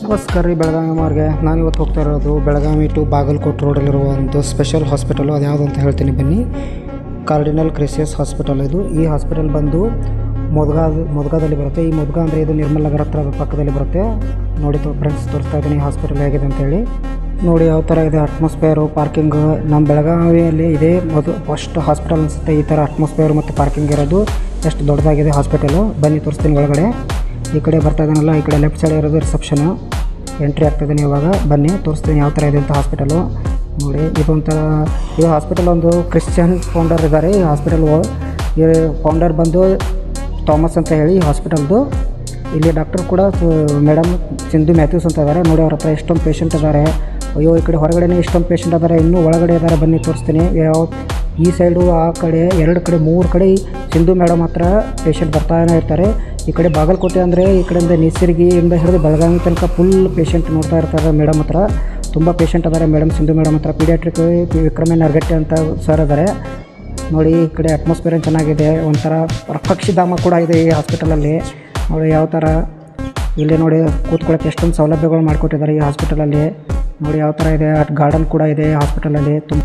ನಮಸ್ಕಾರ ರೀ ಬೆಳಗಾವಿ ಮಾರ್ಗೆ. ನಾನು ಇವತ್ತು ಹೋಗ್ತಾ ಇರೋದು ಬೆಳಗಾವಿ ಟು ಬಾಗಲಕೋಟೆ ರೋಡಲ್ಲಿರುವ ಒಂದು ಸ್ಪೆಷಲ್ ಹಾಸ್ಪಿಟಲು. ಅದು ಯಾವುದು ಅಂತ ಹೇಳ್ತೀನಿ ಬನ್ನಿ. ಕಾರ್ಡಿನಲ್ ಕ್ರಿಸಿಯಸ್ ಹಾಸ್ಪಿಟಲ್ ಇದು. ಈ ಹಾಸ್ಪಿಟಲ್ ಬಂದು ಮುದ್ಗಾದಲ್ಲಿ ಬರುತ್ತೆ. ಈ ಮುದ್ಗಾ ಅಂದರೆ ಇದು ನಿರ್ಮಲ್ ನಗರ ಹತ್ರ ಪಕ್ಕದಲ್ಲಿ ಬರುತ್ತೆ. ನೋಡಿ ಫ್ರೆಂಡ್ಸ್, ತೋರಿಸ್ತಾ ಇದ್ದೀನಿ ಈ ಹಾಸ್ಪಿಟಲ್ ಹೇಗಿದೆ ಅಂತೇಳಿ. ನೋಡಿ ಯಾವ ಥರ ಇದೆ ಅಟ್ಮಾಸ್ಫಿಯರು, ಪಾರ್ಕಿಂಗು. ನಮ್ಮ ಬೆಳಗಾವಿಯಲ್ಲಿ ಇದೇ ಫಸ್ಟ್ ಹಾಸ್ಪಿಟಲ್ ಅನಿಸುತ್ತೆ ಈ ಥರ ಅಟ್ಮಾಸ್ಫಿಯರ್ ಮತ್ತು ಪಾರ್ಕಿಂಗ್ ಇರೋದು. ಎಷ್ಟು ದೊಡ್ಡದಾಗಿದೆ ಹಾಸ್ಪಿಟಲು, ಬನ್ನಿ ತೋರಿಸ್ತೀನಿ ಒಳಗಡೆ. ಈ ಕಡೆ ಬರ್ತಾ ಇದ್ದಾನಲ್ಲ, ಈ ಕಡೆ ಲೆಫ್ಟ್ ಸೈಡ್ ಇರೋದು ರಿಸೆಪ್ಷನು. ಎಂಟ್ರಿ ಆಗ್ತಾಯಿದ್ದೀನಿ ಇವಾಗ. ಬನ್ನಿ ತೋರಿಸ್ತೀನಿ ಯಾವ ಥರ ಇದೆ ಅಂತ ಹಾಸ್ಪಿಟಲು. ನೋಡಿ ಇದು ಹಾಸ್ಪಿಟಲ್ ಒಂದು ಕ್ರಿಶ್ಚಿಯನ್ ಫೌಂಡರ್ ಇದ್ದಾರೆ. ಈ ಹಾಸ್ಪಿಟಲ್ ಈ ಫೌಂಡರ್ ಬಂದು ಥಾಮಸ್ ಅಂತ ಹೇಳಿ ಈ ಹಾಸ್ಪಿಟಲ್ದು. ಇಲ್ಲಿ ಡಾಕ್ಟರ್ ಕೂಡ ಮೇಡಮ್ ಸಿಂಧು ಮ್ಯಾಥ್ಯೂಸ್ ಅಂತ ಇದ್ದಾರೆ. ನೋಡಿ ಅವ್ರ ಹತ್ರ ಎಷ್ಟೊಂದು ಪೇಷಂಟ್ ಇದ್ದಾರೆ. ಅಯ್ಯೋ, ಈ ಕಡೆ ಹೊರಗಡೆನೇ ಎಷ್ಟೊಂದು ಪೇಷಂಟ್ ಇದ್ದಾರೆ, ಇನ್ನೂ ಒಳಗಡೆ ಇದ್ದಾರೆ. ಬನ್ನಿ ತೋರಿಸ್ತೀನಿ. ಈ ಸೈಡು, ಆ ಕಡೆ, 2 ಕಡೆ 3 ಕಡೆ ಸಿಂಧು ಮೇಡಮ್ ಹತ್ರ ಪೇಷಂಟ್ ಬರ್ತಾನೆ ಇರ್ತಾರೆ. ಈ ಕಡೆ ಬಾಗಲಕೋಟೆ ಅಂದರೆ ಈ ಕಡೆಯಿಂದ ನಿಸರ್ಗಿಯಿಂದ ಹಿಡಿದು ಬೆಳಗಾವಿ ತನಕ ಫುಲ್ ಪೇಷಂಟ್ ನೋಡ್ತಾ ಇರ್ತಾರೆ ಮೇಡಮ್ ಹತ್ರ. ತುಂಬ ಪೇಷಂಟ್ ಇದ್ದಾರೆ ಮೇಡಮ್ ಸಿಂಧು ಮೇಡಮ್ ಹತ್ರ. ಪೀಡಿಯಾಟ್ರಿಕ್ ವಿಕ್ರಮ ನರ್ಗಟ್ಟೆ ಅಂತ ಸರ್ ಇದ್ದಾರೆ. ನೋಡಿ ಈ ಕಡೆ ಅಟ್ಮಾಸ್ಫಿಯರ್ ಚೆನ್ನಾಗಿದೆ. ಒಂಥರ ಪಕ್ಷಿಧಾಮ ಕೂಡ ಇದೆ ಈ ಹಾಸ್ಪಿಟಲಲ್ಲಿ. ನೋಡಿ ಯಾವ ಥರ ಇಲ್ಲಿ ನೋಡಿ ಕೂತ್ಕೊಳ್ಳೋಕ್ಕೆ ಎಷ್ಟೊಂದು ಸೌಲಭ್ಯಗಳು ಮಾಡಿಕೊಟ್ಟಿದ್ದಾರೆ ಈ ಹಾಸ್ಪಿಟಲಲ್ಲಿ. ನೋಡಿ ಯಾವ ಥರ ಇದೆ. ಗಾರ್ಡನ್ ಕೂಡ ಇದೆ ಹಾಸ್ಪಿಟಲಲ್ಲಿ. ತುಂಬ